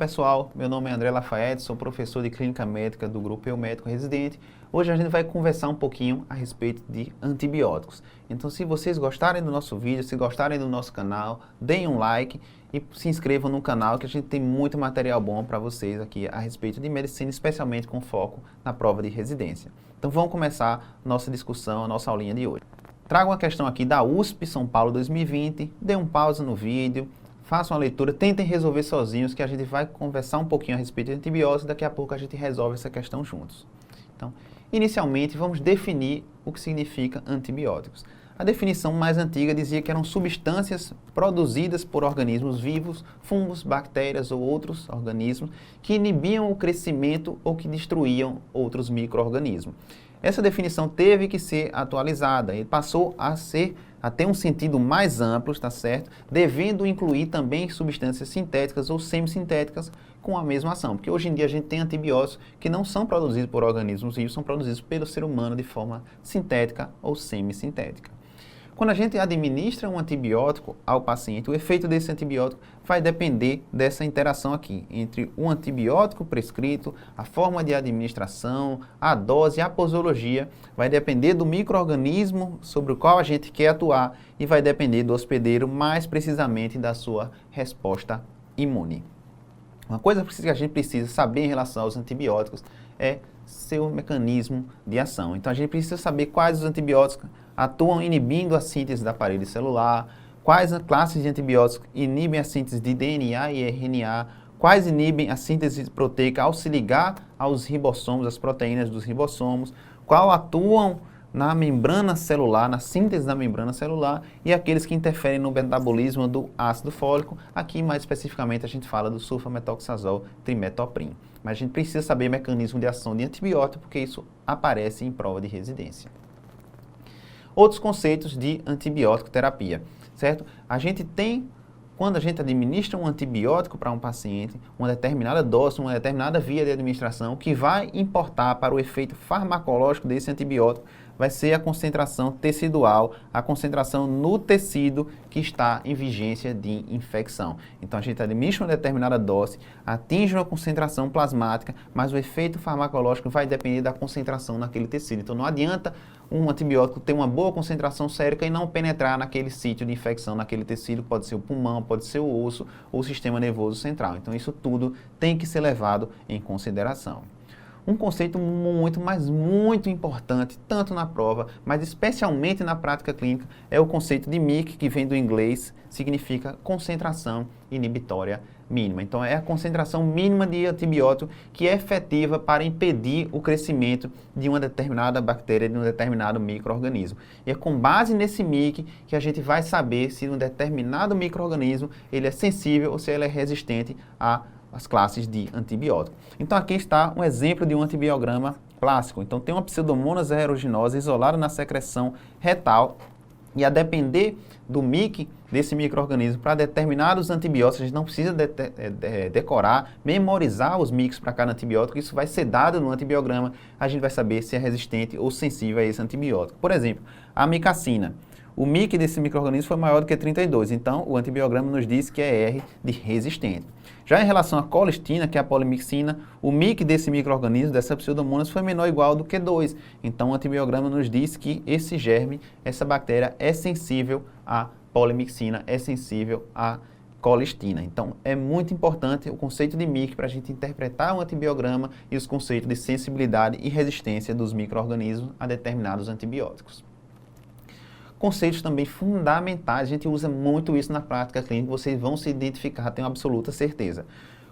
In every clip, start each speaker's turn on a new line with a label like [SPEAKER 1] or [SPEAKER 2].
[SPEAKER 1] pessoal, meu nome é André Lafayette, sou professor de Clínica Médica do Grupo Eu Médico Residente. Hoje a gente vai conversar um pouquinho a respeito de antibióticos. Então, se vocês gostarem do nosso vídeo, se gostarem do nosso canal, deem um like e se inscrevam no canal, que a gente tem muito material bom para vocês aqui a respeito de medicina, especialmente com foco na prova de residência. Então vamos começar nossa discussão, a nossa aulinha de hoje. Trago uma questão aqui da USP São Paulo 2020, dê um pausa no vídeo, façam uma leitura, tentem resolver sozinhos, que a gente vai conversar um pouquinho a respeito de antibióticos e daqui a pouco a gente resolve essa questão juntos. Então, inicialmente, vamos definir o que significa antibióticos. A definição mais antiga dizia que eram substâncias produzidas por organismos vivos, fungos, bactérias ou outros organismos que inibiam o crescimento ou que destruíam outros micro-organismos. Essa definição teve que ser atualizada e passou a ter um sentido mais amplo, está certo? Devendo incluir também substâncias sintéticas ou semissintéticas com a mesma ação, porque hoje em dia a gente tem antibióticos que não são produzidos por organismos vivos, são produzidos pelo ser humano de forma sintética ou semissintética. Quando a gente administra um antibiótico ao paciente, o efeito desse antibiótico vai depender dessa interação aqui, entre o antibiótico prescrito, a forma de administração, a dose, a posologia, vai depender do micro-organismo sobre o qual a gente quer atuar e vai depender do hospedeiro, mais precisamente da sua resposta imune. Uma coisa que a gente precisa saber em relação aos antibióticos é seu mecanismo de ação. Então a gente precisa saber quais os antibióticos atuam inibindo a síntese da parede celular, quais classes de antibióticos inibem a síntese de DNA e RNA, quais inibem a síntese proteica ao se ligar aos ribossomos, as proteínas dos ribossomos, qual atuam na membrana celular, na síntese da membrana celular e aqueles que interferem no metabolismo do ácido fólico. Aqui, mais especificamente, a gente fala do sulfametoxazol trimetoprim. Mas a gente precisa saber o mecanismo de ação de antibiótico, porque isso aparece em prova de residência. Outros conceitos de antibiótico terapia, certo? A gente tem, quando a gente administra um antibiótico para um paciente, uma determinada dose, uma determinada via de administração, o que vai importar para o efeito farmacológico desse antibiótico vai ser a concentração tecidual, a concentração no tecido que está em vigência de infecção. Então a gente administra uma determinada dose, atinge uma concentração plasmática, mas o efeito farmacológico vai depender da concentração naquele tecido. Então não adianta um antibiótico ter uma boa concentração sérica e não penetrar naquele sítio de infecção, naquele tecido, pode ser o pulmão, pode ser o osso ou o sistema nervoso central. Então isso tudo tem que ser levado em consideração. Um conceito muito, mas muito importante, tanto na prova, mas especialmente na prática clínica, é o conceito de MIC, que vem do inglês, significa concentração inibitória mínima. Então, é a concentração mínima de antibiótico que é efetiva para impedir o crescimento de uma determinada bactéria, de um determinado micro-organismo. E é com base nesse MIC que a gente vai saber se um determinado micro-organismo ele é sensível ou se ele é resistente as classes de antibiótico. Então aqui está um exemplo de um antibiograma clássico. Então tem uma Pseudomonas aeruginosa isolada na secreção retal e a depender do MIC desse micro-organismo para determinados antibióticos, a gente não precisa decorar, memorizar os MICs para cada antibiótico, isso vai ser dado no antibiograma, a gente vai saber se é resistente ou sensível a esse antibiótico. Por exemplo, a amicacina. O MIC desse micro-organismo foi maior do que 32, então o antibiograma nos diz que é R de resistente. Já em relação à colistina, que é a polimixina, o MIC desse micro-organismo, dessa Pseudomonas, foi menor ou igual do que 2. Então o antibiograma nos diz que esse germe, essa bactéria é sensível à polimixina, é sensível à colistina. Então é muito importante o conceito de MIC para a gente interpretar o antibiograma e os conceitos de sensibilidade e resistência dos micro-organismos a determinados antibióticos. Conceitos também fundamentais, a gente usa muito isso na prática clínica, vocês vão se identificar, tenho absoluta certeza.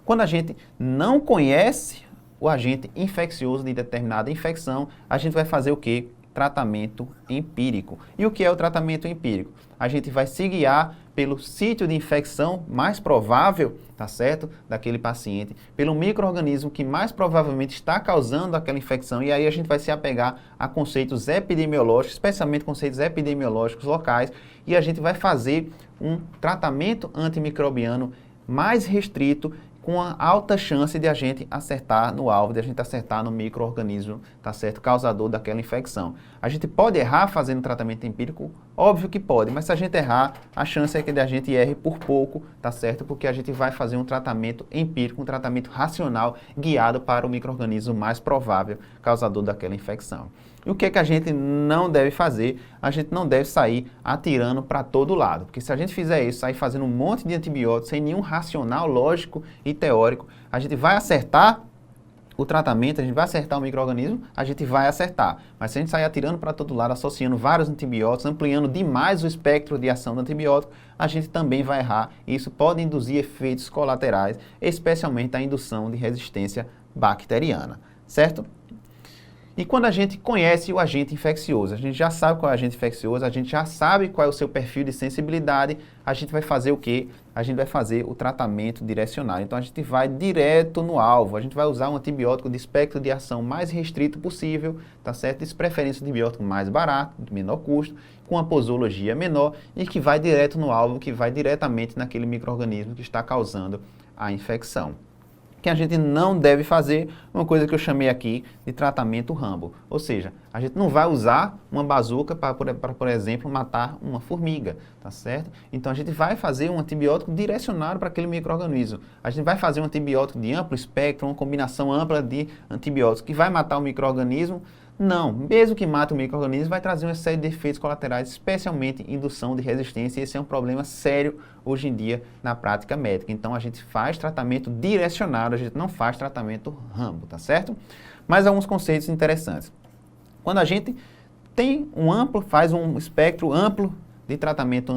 [SPEAKER 1] Quando a gente não conhece o agente infeccioso de determinada infecção, a gente vai fazer o quê? Tratamento empírico. E o que é o tratamento empírico? A gente vai se guiar pelo sítio de infecção mais provável, tá certo? Daquele paciente, pelo micro-organismo que mais provavelmente está causando aquela infecção, e aí a gente vai se apegar a conceitos epidemiológicos, especialmente conceitos epidemiológicos locais, e a gente vai fazer um tratamento antimicrobiano mais restrito, com uma alta chance de a gente acertar no alvo, de a gente acertar no micro-organismo, tá certo? Causador daquela infecção. A gente pode errar fazendo tratamento empírico? Óbvio que pode, mas se a gente errar, a chance é que a gente erre por pouco, tá certo? Porque a gente vai fazer um tratamento empírico, um tratamento racional, guiado para o micro-organismo mais provável causador daquela infecção. E o que é que a gente não deve fazer? A gente não deve sair atirando para todo lado, porque se a gente fizer isso, sair fazendo um monte de antibióticos sem nenhum racional lógico e teórico, a gente vai acertar o tratamento, a gente vai acertar o micro-organismo, a gente vai acertar. Mas se a gente sair atirando para todo lado, associando vários antibióticos, ampliando demais o espectro de ação do antibiótico, a gente também vai errar. E isso pode induzir efeitos colaterais, especialmente a indução de resistência bacteriana, certo? E quando a gente conhece o agente infeccioso, a gente já sabe qual é o agente infeccioso, a gente já sabe qual é o seu perfil de sensibilidade, a gente vai fazer o quê? A gente vai fazer o tratamento direcionado. Então a gente vai direto no alvo, a gente vai usar um antibiótico de espectro de ação mais restrito possível, tá certo? De preferência um antibiótico mais barato, de menor custo, com uma posologia menor e que vai direto no alvo, que vai diretamente naquele micro-organismo que está causando a infecção. Que a gente não deve fazer uma coisa que eu chamei aqui de tratamento Rambo. Ou seja, a gente não vai usar uma bazuca para, por exemplo, matar uma formiga, tá certo? Então a gente vai fazer um antibiótico direcionado para aquele micro-organismo. A gente vai fazer um antibiótico de amplo espectro, uma combinação ampla de antibióticos que vai matar o micro-organismo. Não, mesmo que mate o micro-organismo, vai trazer uma série de efeitos colaterais, especialmente indução de resistência, e esse é um problema sério hoje em dia na prática médica. Então a gente faz tratamento direcionado, a gente não faz tratamento Rambo, tá certo? Mas alguns conceitos interessantes. Quando a gente faz um espectro amplo de tratamento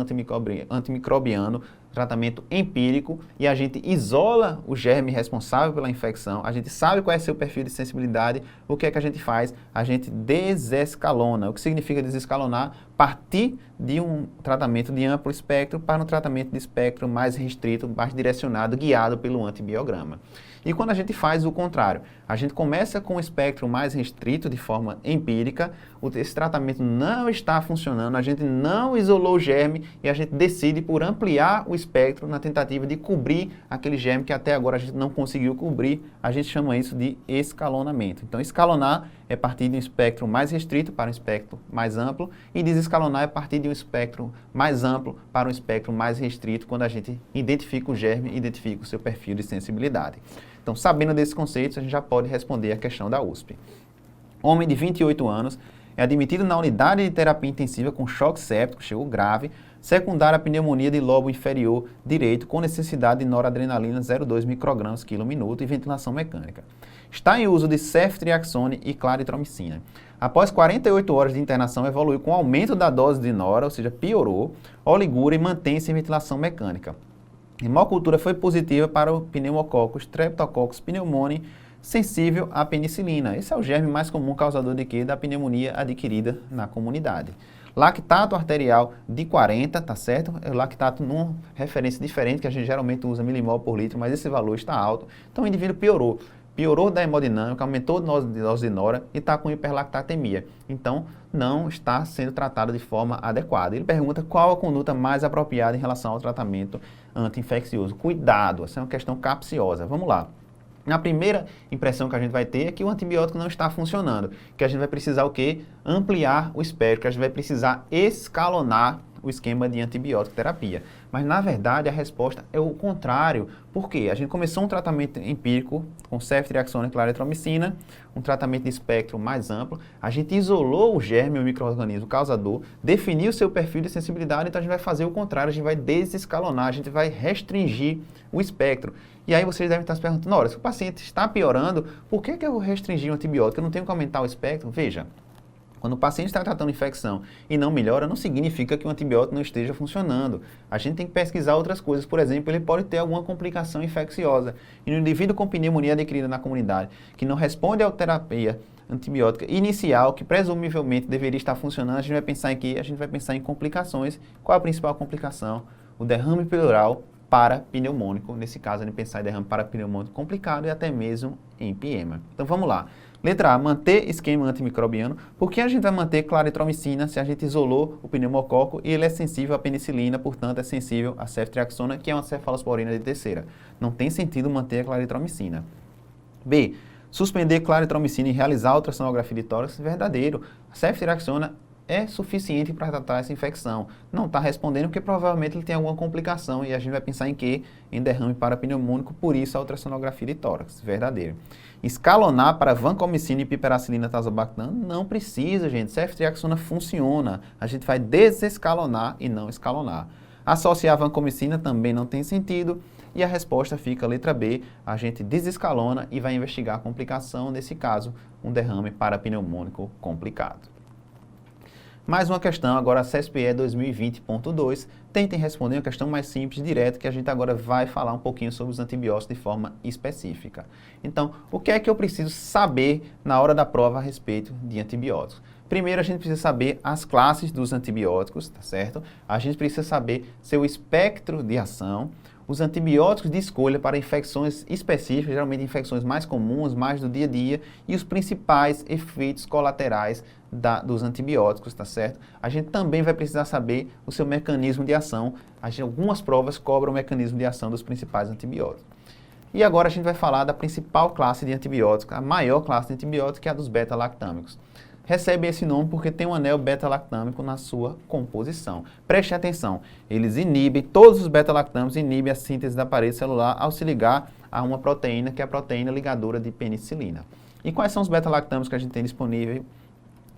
[SPEAKER 1] antimicrobiano, tratamento empírico, e a gente isola o germe responsável pela infecção, a gente sabe qual é seu perfil de sensibilidade, o que é que a gente faz? A gente desescalona. O que significa desescalonar? Partir de um tratamento de amplo espectro para um tratamento de espectro mais restrito, mais direcionado, guiado pelo antibiograma. E quando a gente faz o contrário, a gente começa com o espectro mais restrito de forma empírica, esse tratamento não está funcionando, a gente não isolou o germe e a gente decide por ampliar o espectro na tentativa de cobrir aquele germe que até agora a gente não conseguiu cobrir, a gente chama isso de escalonamento. Então, escalonar é partir de um espectro mais restrito para um espectro mais amplo e desescalonar é partir de um espectro mais amplo para um espectro mais restrito quando a gente identifica o germe e identifica o seu perfil de sensibilidade. Então, sabendo desses conceitos, a gente já pode responder a questão da USP. Homem de 28 anos é admitido na unidade de terapia intensiva com choque séptico, chegou grave, secundária a pneumonia de lobo inferior direito com necessidade de noradrenalina 0,2 microgramas quilo minuto e ventilação mecânica. Está em uso de ceftriaxone e claritromicina. Após 48 horas de internação, evoluiu com aumento da dose de nora, ou seja, piorou, oligúria e mantém-se em ventilação mecânica. A hemocultura foi positiva para o pneumococcus, Streptococcus pneumoniae, sensível à penicilina. Esse é o germe mais comum causador de quê? Da pneumonia adquirida na comunidade. Lactato arterial de 40, tá certo? É o lactato numa referência diferente, que a gente geralmente usa milimol por litro, mas esse valor está alto. Então o indivíduo piorou da hemodinâmica, aumentou a dose de nora e está com hiperlactatemia. Então, não está sendo tratado de forma adequada. Ele pergunta qual a conduta mais apropriada em relação ao tratamento anti-infeccioso. Cuidado, essa é uma questão capciosa. Vamos lá. A primeira impressão que a gente vai ter é que o antibiótico não está funcionando, que a gente vai precisar o quê? Ampliar o espectro, que a gente vai precisar escalonar o esquema de antibiótico terapia. Mas, na verdade, a resposta é o contrário. Por quê? A gente começou um tratamento empírico com ceftriaxone e claritromicina, um tratamento de espectro mais amplo, a gente isolou o germe, o micro-organismo causador, definiu o seu perfil de sensibilidade, então a gente vai fazer o contrário, a gente vai desescalonar, a gente vai restringir o espectro. E aí vocês devem estar se perguntando, ora, se o paciente está piorando, por que eu vou restringir o antibiótico? Eu não tenho que aumentar o espectro? Veja, quando o paciente está tratando infecção e não melhora, não significa que o antibiótico não esteja funcionando. A gente tem que pesquisar outras coisas. Por exemplo, ele pode ter alguma complicação infecciosa. E no indivíduo com pneumonia adquirida na comunidade, que não responde à terapia antibiótica inicial, que presumivelmente deveria estar funcionando, a gente vai pensar em quê? A gente vai pensar em complicações. Qual a principal complicação? O derrame pleural parapneumônico. Nesse caso, a gente pensar em derrame parapneumônico complicado e até mesmo empiema. Então vamos lá. Letra A, manter esquema antimicrobiano. Por que a gente vai manter claritromicina se a gente isolou o pneumococo e ele é sensível à penicilina, portanto é sensível à ceftriaxona, que é uma cefalosporina de terceira? Não tem sentido manter a claritromicina. B, suspender claritromicina e realizar ultrassonografia de tórax. Verdadeiro. A ceftriaxona é suficiente para tratar essa infecção. Não está respondendo porque provavelmente ele tem alguma complicação e a gente vai pensar em quê? Em derrame parapneumônico, por isso a ultrassonografia de tórax. Verdadeiro. Escalonar para vancomicina e piperacilina tazobactam? Não precisa, gente. Ceftriaxona funciona. A gente vai desescalonar e não escalonar. Associar vancomicina também não tem sentido. E a resposta fica a letra B, a gente desescalona e vai investigar a complicação, nesse caso, um derrame parapneumônico complicado. Mais uma questão, agora a CESP-E 2020.2, tentem responder uma questão mais simples, direta, que a gente agora vai falar um pouquinho sobre os antibióticos de forma específica. Então, o que é que eu preciso saber na hora da prova a respeito de antibióticos? Primeiro, a gente precisa saber as classes dos antibióticos, tá certo? A gente precisa saber seu espectro de ação, os antibióticos de escolha para infecções específicas, geralmente infecções mais comuns, mais do dia a dia, e os principais efeitos colaterais dos antibióticos, tá certo? A gente também vai precisar saber o seu mecanismo de ação. Algumas provas cobram o mecanismo de ação dos principais antibióticos. E agora a gente vai falar da principal classe de antibióticos, a maior classe de antibióticos, que é a dos beta-lactâmicos. Recebe esse nome porque tem um anel beta-lactâmico na sua composição. Preste atenção, eles inibem, todos os beta-lactâmicos inibem a síntese da parede celular ao se ligar a uma proteína, que é a proteína ligadora de penicilina. E quais são os beta-lactâmicos que a gente tem disponível?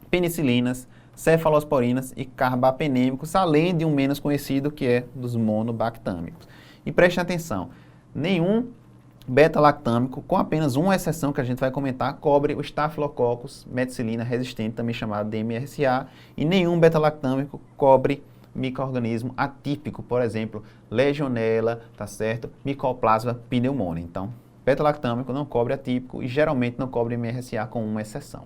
[SPEAKER 1] Penicilinas, cefalosporinas e carbapenêmicos, além de um menos conhecido que é dos monobactâmicos. E preste atenção, nenhum beta-lactâmico, com apenas uma exceção que a gente vai comentar, cobre o Staphylococcus meticilina resistente, também chamado de MRSA, e nenhum beta-lactâmico cobre micro-organismo atípico, por exemplo, Legionella, tá certo? Mycoplasma pneumoniae. Então, beta-lactâmico não cobre atípico e geralmente não cobre MRSA com uma exceção.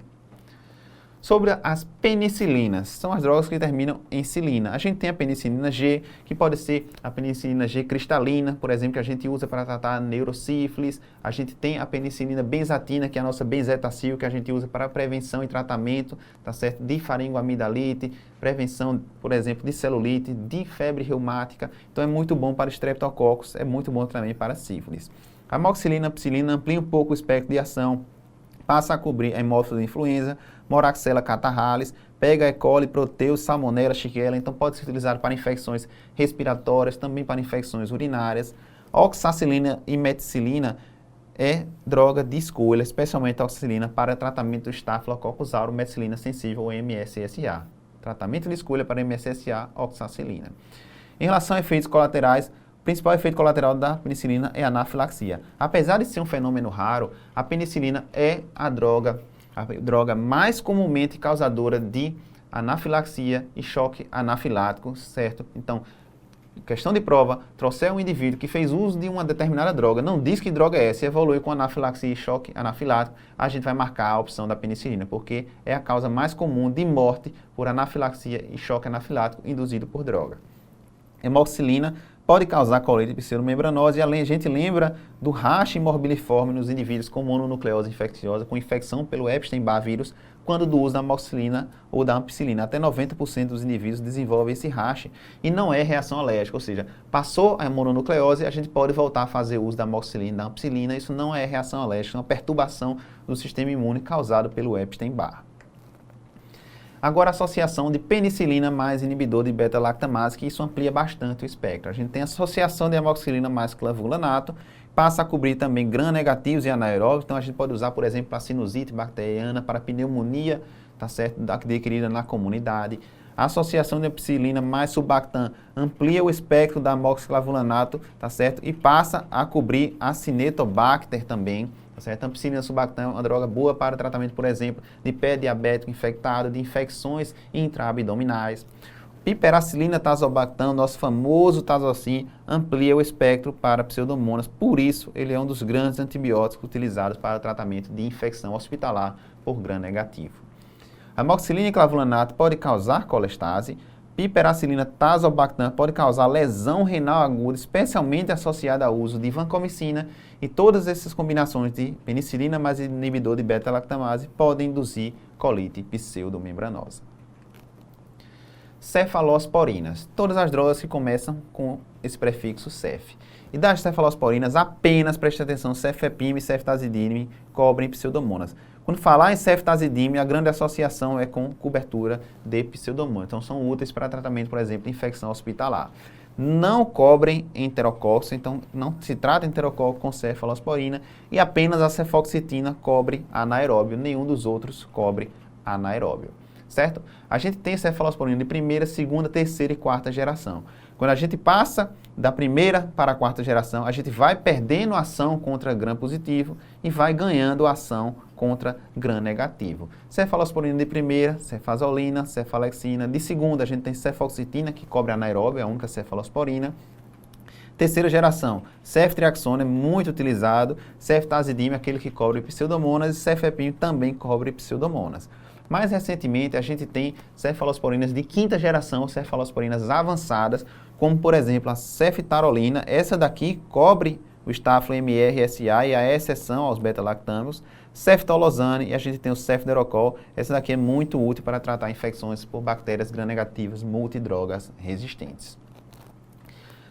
[SPEAKER 1] Sobre as penicilinas, são as drogas que terminam em cilina. A gente tem a penicilina G, que pode ser a penicilina G cristalina, por exemplo, que a gente usa para tratar a neurosífilis. A gente tem a penicilina benzatina, que é a nossa benzetacil, que a gente usa para prevenção e tratamento, tá certo? De faringoamidalite, prevenção, por exemplo, de celulite, de febre reumática. Então é muito bom para estreptococcus, é muito bom também para sífilis. A amoxicilina, ampicilina amplia um pouco o espectro de ação, passa a cobrir a hemófilos de influenza, Moraxella catarrhalis, pega E. coli, Proteus, Salmonella, Shigella, então pode ser utilizado para infecções respiratórias, também para infecções urinárias. Oxacilina e meticilina é droga de escolha, especialmente a oxacilina para tratamento do Staphylococcus aureus, meticilina sensível ou MSSA. Tratamento de escolha para MSSA, oxacilina. Em relação a efeitos colaterais, o principal efeito colateral da penicilina é a anafilaxia. Apesar de ser um fenômeno raro, a penicilina é a droga mais comumente causadora de anafilaxia e choque anafilático, certo? Então, questão de prova, trouxer um indivíduo que fez uso de uma determinada droga, não diz que droga é essa, evolui com anafilaxia e choque anafilático, a gente vai marcar a opção da penicilina, porque é a causa mais comum de morte por anafilaxia e choque anafilático induzido por droga. Hemoxilina pode causar colite pseudomembranose e a gente lembra do rash morbiliforme nos indivíduos com mononucleose infecciosa, com infecção pelo Epstein-Barr vírus, quando do uso da amoxicilina ou da ampicilina. Até 90% dos indivíduos desenvolvem esse rash e não é reação alérgica, ou seja, passou a mononucleose, a gente pode voltar a fazer uso da amoxicilina e da ampicilina, isso não é reação alérgica, é uma perturbação do sistema imune causada pelo Epstein-Barr. Agora, a associação de penicilina mais inibidor de beta-lactamase, que isso amplia bastante o espectro. A gente tem a associação de amoxicilina mais clavulanato, passa a cobrir também gram-negativos e anaeróbicos, então a gente pode usar, por exemplo, para sinusite bacteriana, para pneumonia, tá certo, adquirida na comunidade. A associação de ampicilina mais subactam amplia o espectro da amoxiclavulanato, tá certo, e passa a cobrir a Cinetobacter também. A ampicilina subactam é uma droga boa para tratamento, por exemplo, de pé diabético infectado, de infecções intraabdominais. Piperacilina tazobactam, nosso famoso tazocin, amplia o espectro para pseudomonas, por isso ele é um dos grandes antibióticos utilizados para o tratamento de infecção hospitalar por gram negativo. A amoxicilina e clavulanato pode causar colestase. piperacilina tazobactam pode causar lesão renal aguda, especialmente associada ao uso de vancomicina, e todas essas combinações de penicilina mais inibidor de beta-lactamase podem induzir colite pseudomembranosa. Cefalosporinas. Todas as drogas que começam com esse prefixo cef. E das cefalosporinas, apenas, preste atenção, cefepime e ceftazidime cobrem pseudomonas. Quando falar em ceftazidime, a grande associação é com cobertura de pseudomonas. Então, são úteis para tratamento, por exemplo, de infecção hospitalar. Não cobrem enterococcos, então não se trata de enterococo com cefalosporina, e apenas a cefoxitina cobre anaeróbio, nenhum dos outros cobre anaeróbio. Certo? A gente tem cefalosporina de primeira, segunda, terceira e quarta geração. Quando a gente passa da primeira para a quarta geração, a gente vai perdendo ação contra gram positivo e vai ganhando ação contra gram negativo. Cefalosporina de primeira, cefazolina, cefalexina. De segunda, a gente tem cefoxitina, que cobre anaeróbio, é a única cefalosporina. Terceira geração, ceftriaxona é muito utilizado, ceftazidime, aquele que cobre pseudomonas, e cefepime também cobre pseudomonas. Mais recentemente, a gente tem cefalosporinas de quinta geração, cefalosporinas avançadas, como, por exemplo, a ceftarolina. Essa daqui cobre o Staphylo MRSA e a exceção aos beta-lactâmicos. Ceftolozane, e a gente tem o cefderocol. Essa daqui é muito útil para tratar infecções por bactérias gram-negativas multidrogas resistentes.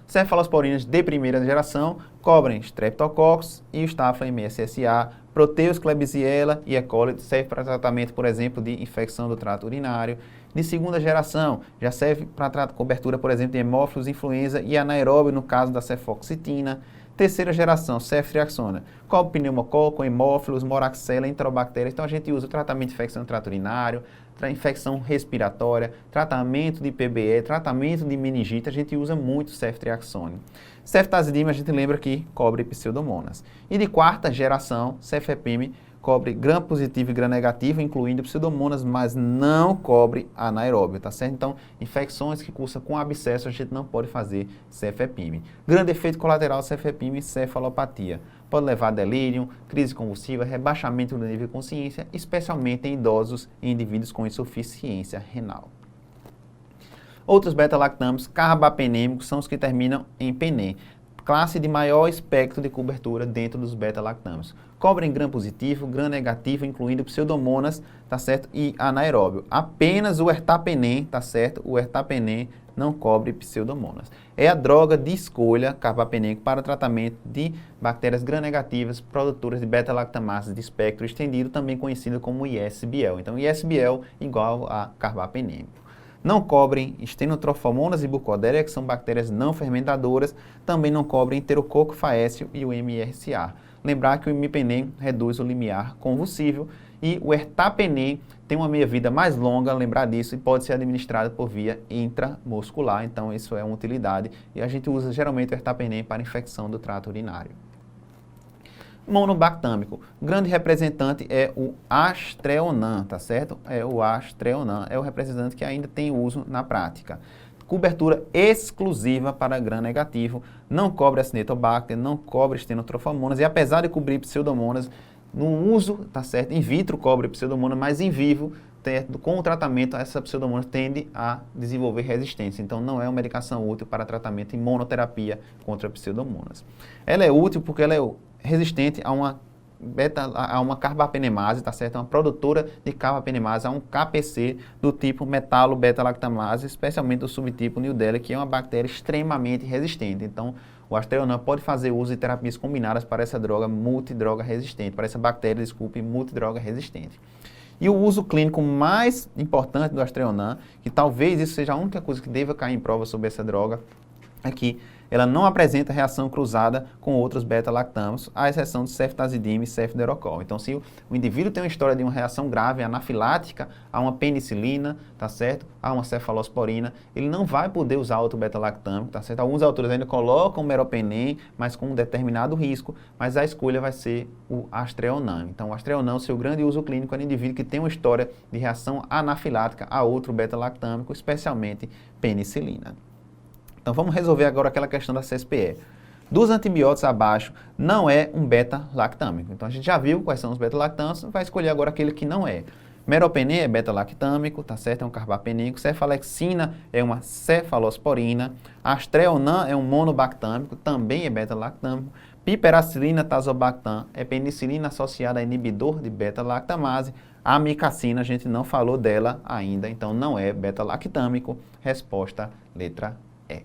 [SPEAKER 1] Cefalosporinas de primeira geração cobrem Streptococcus e o Staphylo MSSA, Proteus, Klebsiella e E. coli, serve para tratamento, por exemplo, de infecção do trato urinário. De segunda geração, já serve para cobertura, por exemplo, de hemófilos, influenza e anaeróbio, no caso da cefoxitina. Terceira geração, ceftriaxona, cobre pneumococo, hemófilos, moraxella, enterobactérias. Então, a gente usa o tratamento de infecção do trato urinário, infecção respiratória, tratamento de PBE, tratamento de meningite, a gente usa muito ceftriaxone. Ceftazidime, a gente lembra que cobre pseudomonas. E de quarta geração, cefepime, cobre gram positivo e gram negativo, incluindo pseudomonas, mas não cobre anaeróbio, tá certo? Então, infecções que cursam com abscesso, a gente não pode fazer cefepime. Grande efeito colateral, cefepime, cefalopatia. Pode levar a delírio, crise convulsiva, rebaixamento do nível de consciência, especialmente em idosos e indivíduos com insuficiência renal. Outros beta-lactâmicos carbapenêmicos são os que terminam em penem, classe de maior espectro de cobertura dentro dos beta-lactâmicos. Cobrem gram positivo, gram negativo, incluindo pseudomonas, tá certo? E anaeróbio. Apenas o ertapenem, tá certo? O ertapenem não cobre pseudomonas. É a droga de escolha carbapenêmico para tratamento de bactérias gram-negativas produtoras de beta-lactamases de espectro estendido, também conhecido como ISBL. Então, ISBL igual a carbapenêmico. Não cobrem estenotrofomonas e burkholderia, que são bactérias não fermentadoras. Também não cobrem enterococo faécio e o MRSA. Lembrar que o imipenem reduz o limiar convulsível e o ertapenem tem uma meia-vida mais longa, lembrar disso, e pode ser administrado por via intramuscular. Então, isso é uma utilidade. E a gente usa geralmente o ertapenem para infecção do trato urinário. Monobactâmico. O grande representante é o Astreonan, tá certo? É o Astreonan, é o representante que ainda tem uso na prática. Cobertura exclusiva para gram negativo, não cobre Acinetobacter, não cobre estenotrofomonas, e apesar de cobrir pseudomonas, no uso, tá certo, in vitro cobre pseudomonas, mas em vivo, com o tratamento, essa pseudomonas tende a desenvolver resistência. Então, não é uma medicação útil para tratamento em monoterapia contra pseudomonas. Ela é útil porque ela é resistente a uma carbapenemase, tá certo? É uma produtora de carbapenemase, a um KPC do tipo metalo-beta-lactamase, especialmente do subtipo Newdellia, que é uma bactéria extremamente resistente. Então, o Astreonan pode fazer uso de terapias combinadas para essa droga multidroga resistente, para essa bactéria, desculpe, multidroga resistente. E o uso clínico mais importante do Astreonan, que talvez isso seja a única coisa que deva cair em prova sobre essa droga, é que ela não apresenta reação cruzada com outros beta-lactâmicos, à exceção de ceftazidime e cefderocol. Então, se o indivíduo tem uma história de uma reação grave anafilática a uma penicilina, tá certo? A uma cefalosporina, ele não vai poder usar outro beta-lactâmico, tá certo? Alguns autores ainda colocam o meropenem, mas com um determinado risco, mas a escolha vai ser o Astreonan. Então, o Astreonan, o seu grande uso clínico é no indivíduo que tem uma história de reação anafilática a outro beta-lactâmico, especialmente penicilina. Então, vamos resolver agora aquela questão da CSPE. Dos antibióticos abaixo, não é um beta-lactâmico. Então, a gente já viu quais são os beta-lactâmicos, vai escolher agora aquele que não é. Meropenem é beta-lactâmico, tá certo? É um carbapenémico. Cefalexina é uma cefalosporina. Astreonan é um monobactâmico, também é beta-lactâmico. Piperacilina tazobactam é penicilina associada a inibidor de beta-lactamase. A amicacina, a gente não falou dela ainda, então não é beta-lactâmico. Resposta, letra E.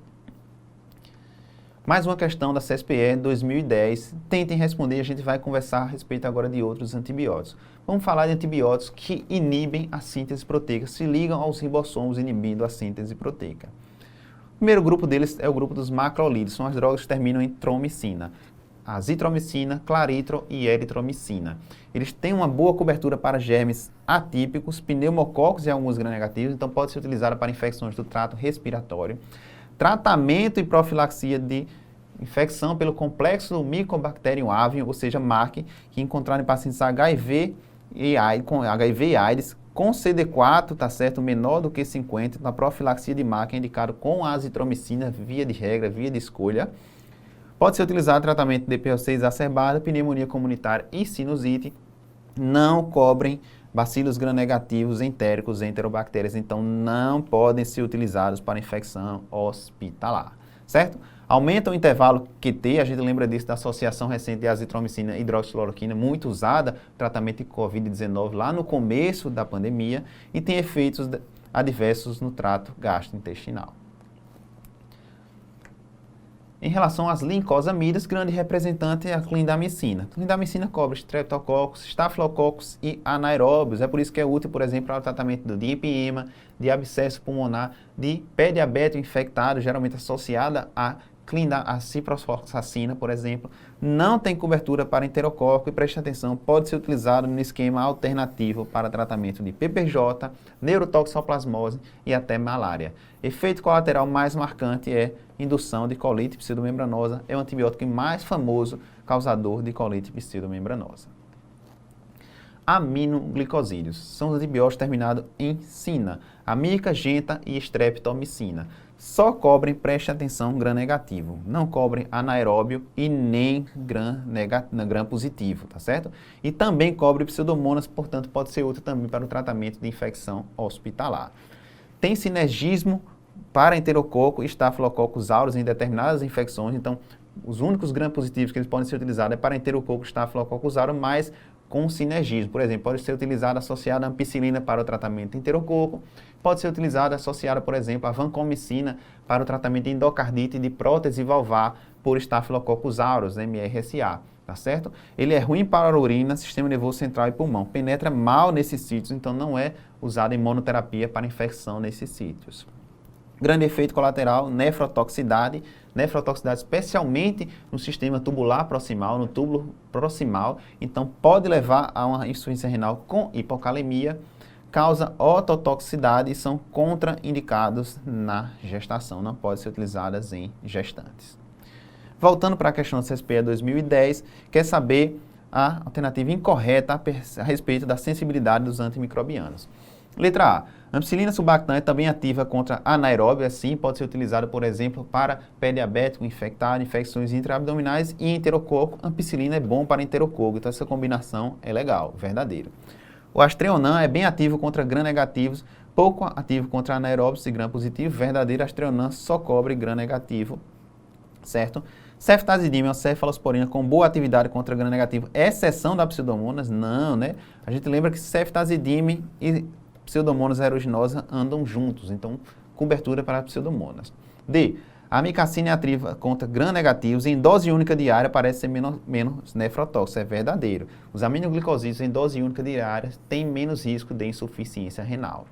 [SPEAKER 1] Mais uma questão da CSPE 2010. Tentem responder, a gente vai conversar a respeito agora de outros antibióticos. Vamos falar de antibióticos que inibem a síntese proteica, se ligam aos ribossomos inibindo a síntese proteica. O primeiro grupo deles é o grupo dos macrolídeos, são as drogas que terminam em tromicina. Azitromicina, claritro e eritromicina. Eles têm uma boa cobertura para germes atípicos, pneumococos e alguns gram-negativos, então pode ser utilizada para infecções do trato respiratório. Tratamento e profilaxia de infecção pelo complexo do Mycobacterium avium, ou seja, MAC, que encontraram em pacientes HIV e AIDS, com CD4, tá certo, menor do que 50, na profilaxia de MAC é indicado com azitromicina, via de regra, via de escolha. Pode ser utilizado tratamento de DPOC exacerbada, pneumonia comunitária e sinusite. Não cobrem bacilos gram-negativos entéricos, enterobactérias, então não podem ser utilizados para infecção hospitalar, certo? Aumenta o intervalo QT, a gente lembra disso da associação recente de azitromicina e hidroxicloroquina, muito usada, tratamento de Covid-19 lá no começo da pandemia, e tem efeitos adversos no trato gastrointestinal. Em relação às lincosamidas, grande representante é a clindamicina. A clindamicina cobre streptococcus, estafilococcus e anaeróbios. É por isso que é útil, por exemplo, para o tratamento de empiema, de abscesso pulmonar, de pé diabético infectado, geralmente associada a ciprofloxacina, por exemplo. Não tem cobertura para enterococo e, preste atenção, pode ser utilizado no esquema alternativo para tratamento de PPJ, neurotoxoplasmose e até malária. Efeito colateral mais marcante é indução de colite pseudomembranosa, é o antibiótico mais famoso causador de colite pseudomembranosa. Aminoglicosídeos são os antibióticos terminados em cina, amica, genta e streptomicina. Só cobrem, preste atenção, gram-negativo. Não cobrem anaeróbio e nem gram-positivo, tá certo? E também cobre pseudomonas, portanto pode ser útil também para o tratamento de infecção hospitalar. Tem sinergismo para enterococo e estafilococcus aureus em determinadas infecções, então os únicos gram-positivos que eles podem ser utilizados é para enterococo e estafilococcus aureus, mas com sinergismo. Por exemplo, pode ser utilizada associada a ampicilina para o tratamento de enterococo, pode ser utilizada associada, por exemplo, a vancomicina para o tratamento de endocardite de prótese valvar por Staphylococcus aureus, MRSA, tá certo? Ele é ruim para a urina, sistema nervoso central e pulmão, penetra mal nesses sítios, então não é usado em monoterapia para infecção nesses sítios. Grande efeito colateral, nefrotoxicidade especialmente no sistema tubular proximal, no túbulo proximal, então pode levar a uma insuficiência renal com hipocalemia, causa ototoxicidade e são contraindicados na gestação, não podem ser utilizadas em gestantes. Voltando para a questão do CSPE 2010, quer saber a alternativa incorreta a respeito da sensibilidade dos antimicrobianos. Letra A. Ampicilina subactam é também ativa contra anaeróbio, assim pode ser utilizada, por exemplo, para pé diabético, infectado, infecções intraabdominais e enterococo. Ampicilina é bom para enterococo, então essa combinação é legal, verdadeiro. O Astreonan é bem ativo contra gram-negativos, pouco ativo contra anaeróbios e gram-positivos, verdadeiro. Astreonan só cobre gram-negativo, certo? Ceftazidime é uma cefalosporina com boa atividade contra gram-negativo, exceção da pseudomonas? Não, né? A gente lembra que ceftazidime e pseudomonas aeruginosa andam juntos, então cobertura para pseudomonas. D. A amicacina é ativa contra gram-negativos em dose única diária parece ser menos nefrotóxico, é verdadeiro. Os aminoglicosídeos em dose única diária têm menos risco de insuficiência renal.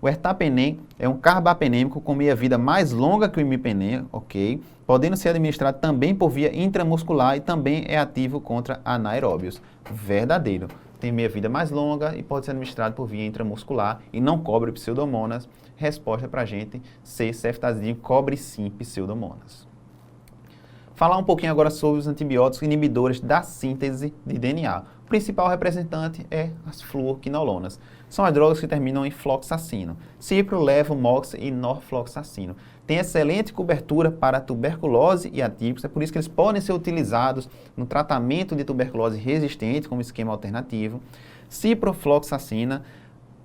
[SPEAKER 1] O ertapenem é um carbapenêmico com meia-vida mais longa que o imipenem, ok? Podendo ser administrado também por via intramuscular e também é ativo contra anaeróbios, verdadeiro. Tem meia-vida mais longa e pode ser administrado por via intramuscular e não cobre pseudomonas. Resposta para a gente, C, ceftazidime cobre sim pseudomonas. Falar um pouquinho agora sobre os antibióticos inibidores da síntese de DNA. O principal representante é as fluoroquinolonas. São as drogas que terminam em floxacino. Cipro, levo, mox e norfloxacino. Tem excelente cobertura para tuberculose e atípicos, é por isso que eles podem ser utilizados no tratamento de tuberculose resistente como esquema alternativo. Ciprofloxacina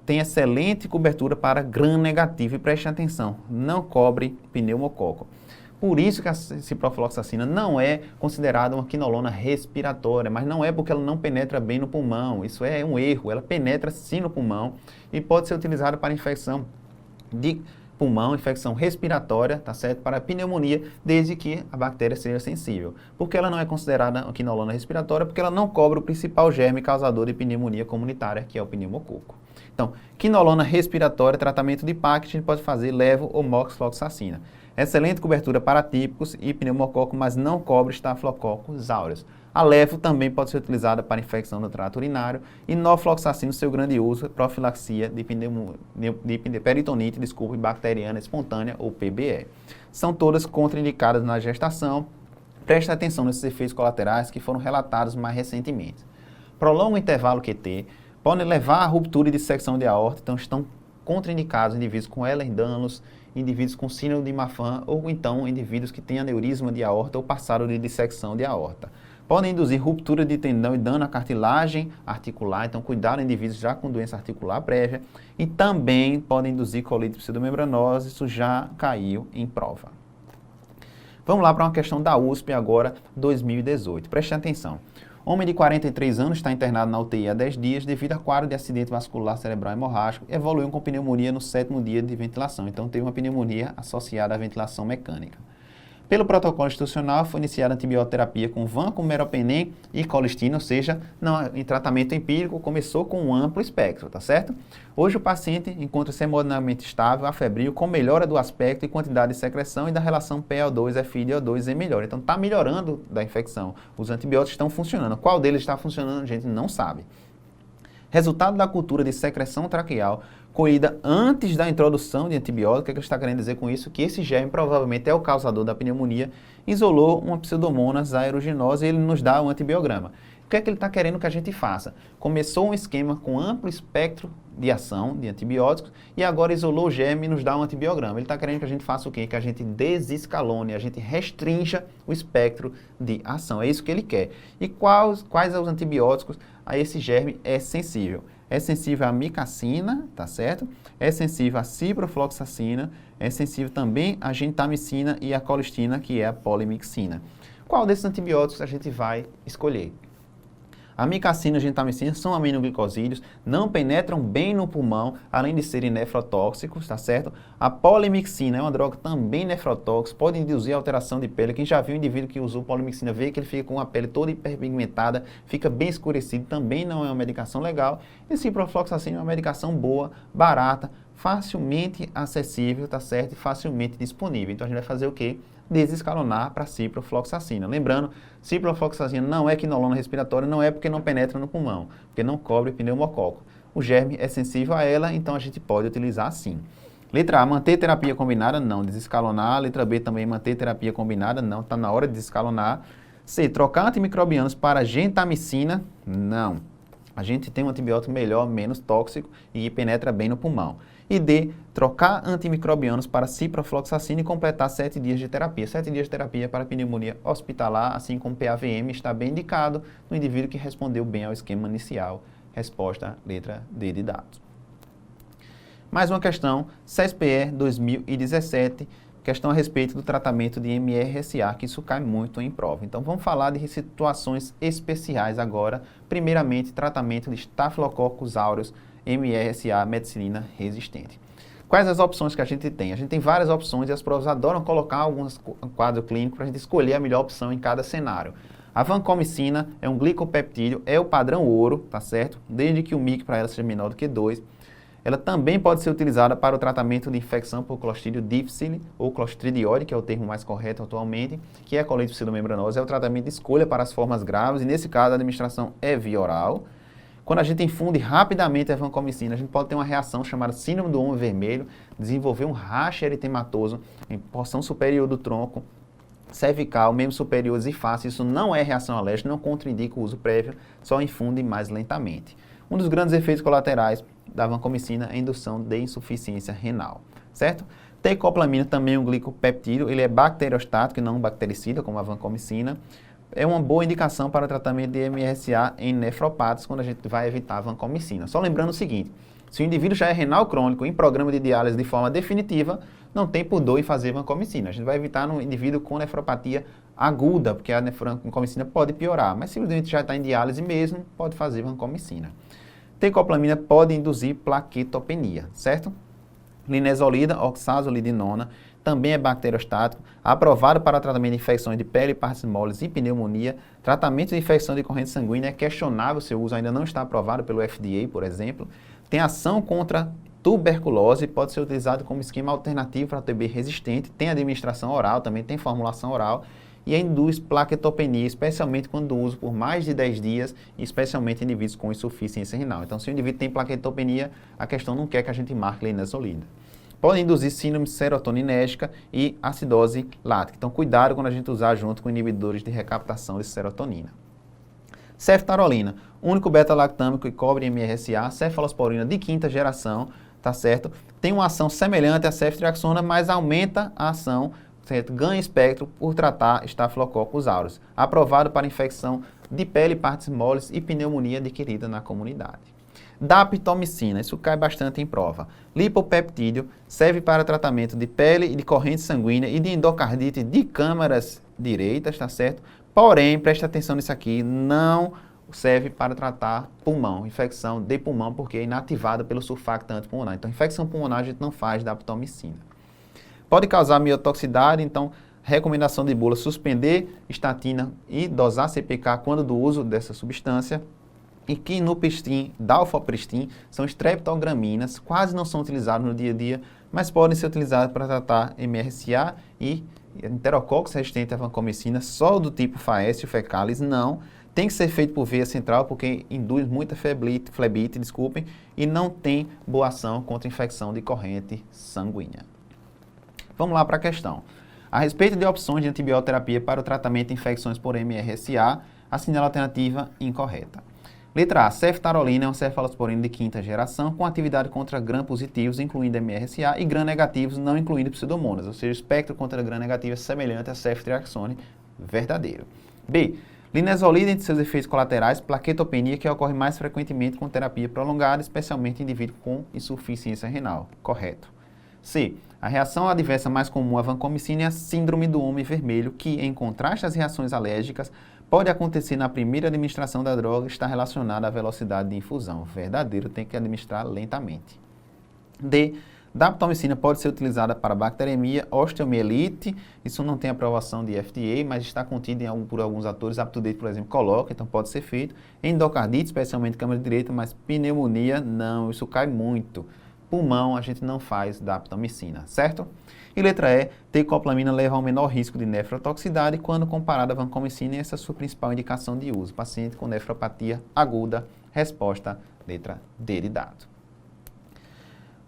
[SPEAKER 1] tem excelente cobertura para gram-negativo e preste atenção, não cobre pneumococo. Por isso que a ciprofloxacina não é considerada uma quinolona respiratória, mas não é porque ela não penetra bem no pulmão, isso é um erro, ela penetra sim no pulmão e pode ser utilizada para infecção de pulmão, infecção respiratória, tá certo? Para pneumonia, desde que a bactéria seja sensível. Porque ela não é considerada uma quinolona respiratória, porque ela não cobre o principal germe causador de pneumonia comunitária, que é o pneumococo. Então, quinolona respiratória, tratamento de PAC, a gente pode fazer levo ou moxifloxacina. Excelente cobertura para atípicos e pneumococo, mas não cobre Staphylococcus aureus. A levo também pode ser utilizada para infecção do trato urinário e norfloxacina, seu grande uso, profilaxia de peritonite, bacteriana espontânea ou PBE. São todas contraindicadas na gestação. Preste atenção nesses efeitos colaterais que foram relatados mais recentemente. Prolonga o intervalo QT, podem levar à ruptura e dissecção de aorta, então estão contraindicados indivíduos com Ehlers-Danlos, indivíduos com síndrome de Marfan ou então indivíduos que têm aneurisma de aorta ou passaram de dissecção de aorta. Podem induzir ruptura de tendão e dano à cartilagem articular, então cuidado indivíduos já com doença articular prévia, e também podem induzir colite pseudomembranosa, isso já caiu em prova. Vamos lá para uma questão da USP agora, 2018. Preste atenção. Homem de 43 anos está internado na UTI há 10 dias devido a quadro de acidente vascular cerebral hemorrágico e evoluiu com pneumonia no 7º dia de ventilação. Então, teve uma pneumonia associada à ventilação mecânica. Pelo protocolo institucional, foi iniciada a antibioterapia com vancomeropenem e colistina, ou seja, em tratamento empírico, começou com um amplo espectro, tá certo? Hoje o paciente encontra-se hemodinamicamente estável, afebril, com melhora do aspecto e quantidade de secreção e da relação PO2, FiDO2 em melhora. Então está melhorando da infecção. Os antibióticos estão funcionando. Qual deles está funcionando, a gente não sabe. Resultado da cultura de secreção traqueal colhida antes da introdução de antibiótico. O que ele está querendo dizer com isso? Que esse germe provavelmente é o causador da pneumonia, isolou uma Pseudomonas aeruginosa e ele nos dá um antibiograma. O que é que ele está querendo que a gente faça? Começou um esquema com amplo espectro de ação de antibióticos e agora isolou o germe e nos dá um antibiograma. Ele está querendo que a gente faça o quê? Que a gente desescalone, a gente restrinja o espectro de ação. É isso que ele quer. E quais são os antibióticos a esse germe é sensível? É sensível à micacina, tá certo? É sensível à ciprofloxacina, é sensível também à gentamicina e à colistina, que é a polimixina. Qual desses antibióticos a gente vai escolher? A micacina e a gentamicina são aminoglicosídeos, não penetram bem no pulmão, além de serem nefrotóxicos, tá certo? A polimixina é uma droga também nefrotóxica, pode induzir alteração de pele. Quem já viu um indivíduo que usou polimixina vê que ele fica com a pele toda hiperpigmentada, fica bem escurecido, também não é uma medicação legal. E ciprofloxacina é uma medicação boa, barata, facilmente acessível, tá certo? E facilmente disponível. Então a gente vai fazer o quê? Desescalonar para ciprofloxacina. Lembrando, ciprofloxacina não é quinolona respiratória, não é porque não penetra no pulmão, porque não cobre pneumococo. O germe é sensível a ela, então a gente pode utilizar sim. Letra A, manter terapia combinada? Não. Desescalonar. Letra B também, manter terapia combinada? Não. Está na hora de desescalonar. C, trocar antimicrobianos para gentamicina? Não. A gente tem um antibiótico melhor, menos tóxico e penetra bem no pulmão. E D, trocar antimicrobianos para ciprofloxacina e completar 7 dias de terapia. 7 dias de terapia para pneumonia hospitalar, assim como PAVM, está bem indicado no indivíduo que respondeu bem ao esquema inicial. Resposta, letra D de dados. Mais uma questão, CESPE 2017, questão a respeito do tratamento de MRSA, que isso cai muito em prova. Então vamos falar de situações especiais agora. Primeiramente, tratamento de Staphylococcus aureus, MRSA, meticilina resistente. Quais as opções que a gente tem? A gente tem várias opções e as provas adoram colocar alguns quadros clínicos para a gente escolher a melhor opção em cada cenário. A vancomicina é um glicopeptídeo, é o padrão ouro, tá certo? Desde que o MIC para ela seja menor do que 2. Ela também pode ser utilizada para o tratamento de infecção por Clostridium difficile ou Clostridiode, que é o termo mais correto atualmente, que é a colite pseudomembranosa, é o tratamento de escolha para as formas graves e nesse caso a administração é via oral. Quando a gente infunde rapidamente a vancomicina, a gente pode ter uma reação chamada síndrome do homem vermelho, desenvolver um racho eritematoso em porção superior do tronco, cervical, membros superiores e face. Isso não é reação alérgica, não contraindica o uso prévio, só infunde mais lentamente. Um dos grandes efeitos colaterais da vancomicina é a indução de insuficiência renal, certo? Tecoplamina também é um glicopeptídeo, ele é bacteriostático e não bactericida, como a vancomicina. é uma boa indicação para o tratamento de MRSA em nefropatas, quando a gente vai evitar a vancomicina. Só lembrando o seguinte, se o indivíduo já é renal crônico em programa de diálise de forma definitiva, não tem pudor em fazer vancomicina. A gente vai evitar no indivíduo com nefropatia aguda, porque a vancomicina pode piorar, mas se o doente já está em diálise mesmo, pode fazer vancomicina. Tecoplamina pode induzir plaquetopenia, certo? Linezolida, oxazolidinona, também é bacteriostático, aprovado para tratamento de infecções de pele, partes moles e pneumonia. Tratamento de infecção de corrente sanguínea é questionável, seu uso ainda não está aprovado pelo FDA, por exemplo. Tem ação contra tuberculose, pode ser utilizado como esquema alternativo para TB resistente, tem administração oral, também tem formulação oral, e induz plaquetopenia, especialmente quando uso por mais de 10 dias, especialmente em indivíduos com insuficiência renal. Então, se o indivíduo tem plaquetopenia, a questão não quer que a gente marque linezolida. Pode induzir síndrome serotoninérgica e acidose lática. Então, cuidado quando a gente usar junto com inibidores de recaptação de serotonina. Ceftarolina, único beta-lactâmico que cobre MRSA, cefalosporina de quinta geração, tá certo? Tem uma ação semelhante à ceftriaxona, mas aumenta a ação, certo? Ganha espectro por tratar Staphylococcus aureus. Aprovado para infecção de pele, partes moles e pneumonia adquirida na comunidade. Daptomicina, isso cai bastante em prova. Lipopeptídeo, serve para tratamento de pele e de corrente sanguínea e de endocardite de câmaras direitas, tá certo? Porém, preste atenção nisso aqui, não serve para tratar pulmão, infecção de pulmão, porque é inativada pelo surfactante pulmonar. Então, infecção pulmonar a gente não faz daptomicina. Pode causar miotoxicidade, então, recomendação de bula, suspender estatina e dosar CPK quando do uso dessa substância. E quinupristin, dalfopristin, são streptograminas, quase não são utilizados no dia a dia, mas podem ser utilizados para tratar MRSA e enterococcus resistente à vancomicina, só do tipo Faecio fecalis, não. Tem que ser feito por veia central, porque induz muita flebite, desculpem, e não tem boa ação contra infecção de corrente sanguínea. Vamos lá para a questão. A respeito de opções de antibioterapia para o tratamento de infecções por MRSA, assinala a alternativa incorreta. Letra A, ceftarolina é uma cefalosporina de quinta geração com atividade contra gram-positivos, incluindo MRSA, e gram-negativos, não incluindo pseudomonas, ou seja, o espectro contra gram-negativo é semelhante a ceftriaxone, verdadeiro. B, linezolida entre seus efeitos colaterais, plaquetopenia, que ocorre mais frequentemente com terapia prolongada, especialmente em indivíduos com insuficiência renal, correto. C, a reação adversa mais comum à vancomicina é a síndrome do homem vermelho, que, em contraste às reações alérgicas, pode acontecer na primeira administração da droga e está relacionada à velocidade de infusão. Verdadeiro, tem que administrar lentamente. D, daptomicina pode ser utilizada para bacteremia, osteomielite, isso não tem aprovação de FDA, mas está contido por alguns atores, UpToDate, por exemplo, coloca, então pode ser feito. Endocardite, especialmente câmara direita, mas pneumonia, não, isso cai muito. Pulmão, a gente não faz daptomicina, certo? E letra E, tecoplamina leva ao menor risco de nefrotoxicidade quando comparada à vancomicina, e essa é a sua principal indicação de uso. Paciente com nefropatia aguda, resposta, letra D de dado.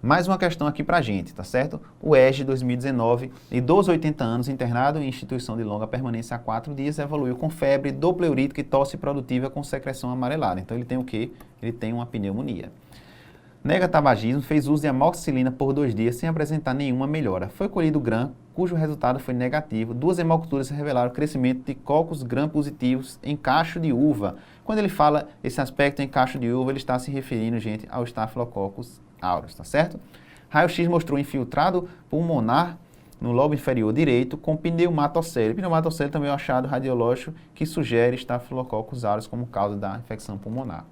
[SPEAKER 1] Mais uma questão aqui pra gente, tá certo? O EG 2019, idoso 80 anos, internado em instituição de longa permanência há 4 dias, evoluiu com febre, dopleurítica e tosse produtiva com secreção amarelada. Então ele tem o quê? Ele tem uma pneumonia. Nega tabagismo, fez uso de amoxicilina por 2 dias sem apresentar nenhuma melhora. Foi colhido gram, cujo resultado foi negativo. 2 hemoculturas revelaram crescimento de cocos gram-positivos em cacho de uva. Quando ele fala esse aspecto em cacho de uva, ele está se referindo, gente, ao Staphylococcus aureus, tá certo? Raio-X mostrou infiltrado pulmonar no lobo inferior direito com pneumatocele. Pneumatocele também é um achado radiológico que sugere Staphylococcus aureus como causa da infecção pulmonar.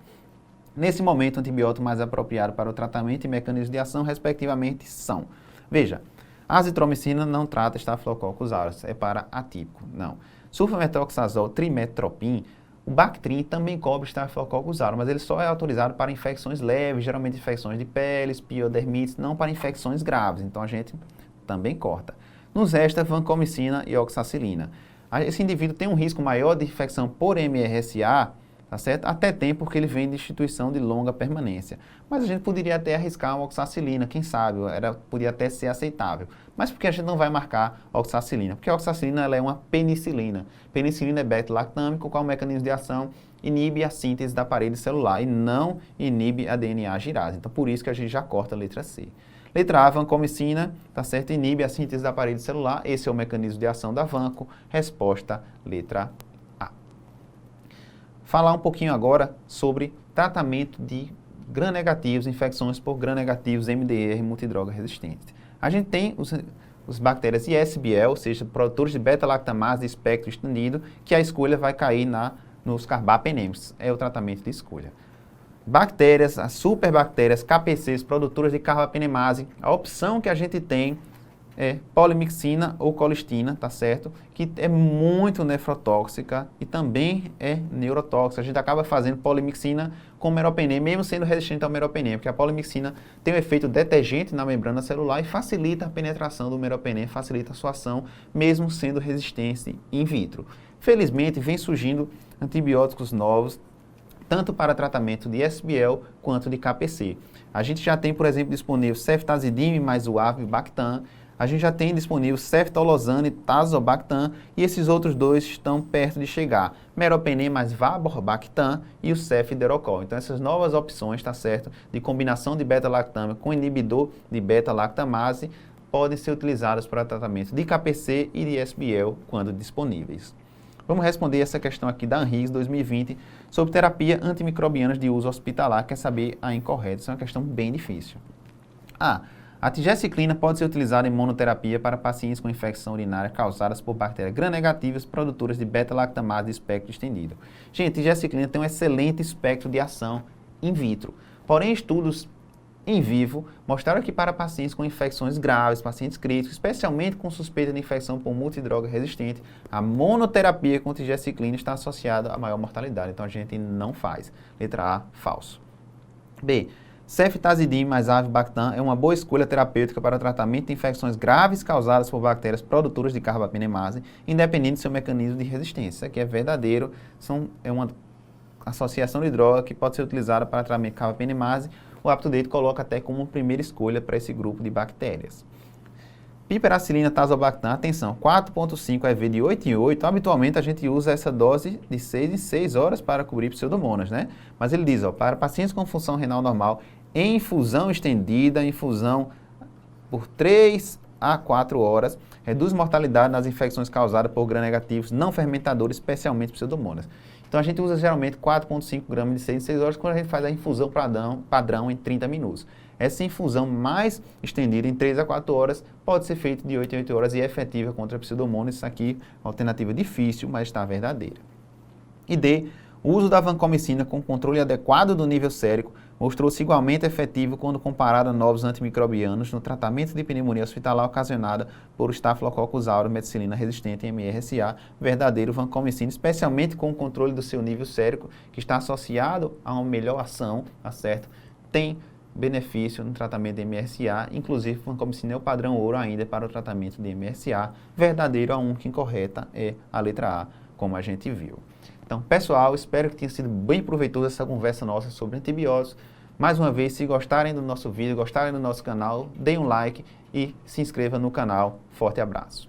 [SPEAKER 1] Nesse momento, o antibiótico mais apropriado para o tratamento e mecanismos de ação, respectivamente, são... Veja, a azitromicina não trata Staphylococcus aureus, é para atípico, não. Sulfametoxazol, trimetropin, o Bactrim também cobre Staphylococcus aureus, mas ele só é autorizado para infecções leves, geralmente infecções de peles, piodermites, não para infecções graves, então a gente também corta. Nos resta vancomicina e oxacilina. Esse indivíduo tem um risco maior de infecção por MRSA, tá certo? Até tem, porque ele vem de instituição de longa permanência. Mas a gente poderia até arriscar uma oxacilina, quem sabe, podia até ser aceitável. Mas por que a gente não vai marcar oxacilina? Porque a oxacilina ela é uma penicilina. Penicilina é beta-lactâmico, qual é o mecanismo de ação? Inibe a síntese da parede celular e não inibe a DNA girase. Então, por isso que a gente já corta a letra C. Letra A, vancomicina, tá certo? Inibe a síntese da parede celular. Esse é o mecanismo de ação da vanco. Resposta, letra A. falar um pouquinho agora sobre tratamento de gram-negativos, infecções por gram-negativos MDR multidroga resistente. A gente tem os bactérias ISBL, ou seja, produtores de beta-lactamase de espectro estendido, que a escolha vai cair nos carbapenêmicos, é o tratamento de escolha. Bactérias, as superbactérias KPCs, produtoras de carbapenemase, a opção que a gente tem é polimixina ou colistina, tá certo? Que é muito nefrotóxica e também é neurotóxica. A gente acaba fazendo polimixina com meropenem, mesmo sendo resistente ao meropenem, porque a polimixina tem um efeito detergente na membrana celular e facilita a penetração do meropenem, facilita a sua ação, mesmo sendo resistente in vitro. Felizmente, vem surgindo antibióticos novos, tanto para tratamento de SBL quanto de KPC. A gente já tem, por exemplo, disponível ceftazidime mais o avibactam. A gente já tem disponível ceftolozane e tazobactam, e esses outros dois estão perto de chegar. Meropenem mais vaborbactam e o cefderocol. Então essas novas opções, tá certo, de combinação de beta-lactam com inibidor de beta-lactamase podem ser utilizadas para tratamento de KPC e de SBL quando disponíveis. Vamos responder essa questão aqui da ANRIS 2020 sobre terapia antimicrobiana de uso hospitalar. Quer saber a incorreta? Isso é uma questão bem difícil. A tigeciclina pode ser utilizada em monoterapia para pacientes com infecção urinária causadas por bactérias gram-negativas produtoras de beta-lactamase de espectro estendido. Gente, a tigeciclina tem um excelente espectro de ação in vitro. Porém, estudos em vivo mostraram que para pacientes com infecções graves, pacientes críticos, especialmente com suspeita de infecção por multidroga resistente, a monoterapia com tigeciclina está associada a maior mortalidade. Então, a gente não faz. Letra A, falso. B. Ceftazidime mais avibactam é uma boa escolha terapêutica para o tratamento de infecções graves causadas por bactérias produtoras de carbapenemase, independente do seu mecanismo de resistência. Isso aqui é verdadeiro, é uma associação de droga que pode ser utilizada para tratamento de carbapenemase. O UpToDate coloca até como primeira escolha para esse grupo de bactérias. Piperacilina tazobactam, atenção, 4,5 EV de 8 em 8, habitualmente a gente usa essa dose de 6 em 6 horas para cobrir pseudomonas, né? Mas ele diz, para pacientes com função renal normal, em infusão estendida, infusão por 3 a 4 horas, reduz mortalidade nas infecções causadas por gram-negativos não fermentadores, especialmente pseudomonas. Então a gente usa geralmente 4,5 gramas de 6 em 6 horas quando a gente faz a infusão padrão em 30 minutos. Essa infusão mais estendida em 3 a 4 horas pode ser feita de 8 em 8 horas e é efetiva contra a pseudomonas. Isso aqui é uma alternativa difícil, mas está verdadeira. E D. O uso da vancomicina com controle adequado do nível sérico mostrou-se igualmente efetivo quando comparado a novos antimicrobianos no tratamento de pneumonia hospitalar ocasionada por Staphylococcus aureus meticilina resistente MRSA, verdadeiro vancomicina, especialmente com o controle do seu nível sérico, que está associado a uma melhor ação, tá certo? Tem benefício no tratamento de MRSA, inclusive vancomicina é o padrão ouro ainda para o tratamento de MRSA, verdadeiro. A única incorreta é a letra A, como a gente viu. Então, pessoal, espero que tenha sido bem proveitosa essa conversa nossa sobre antibióticos. Mais uma vez, se gostarem do nosso vídeo, gostarem do nosso canal, deem um like e se inscreva no canal. Forte abraço!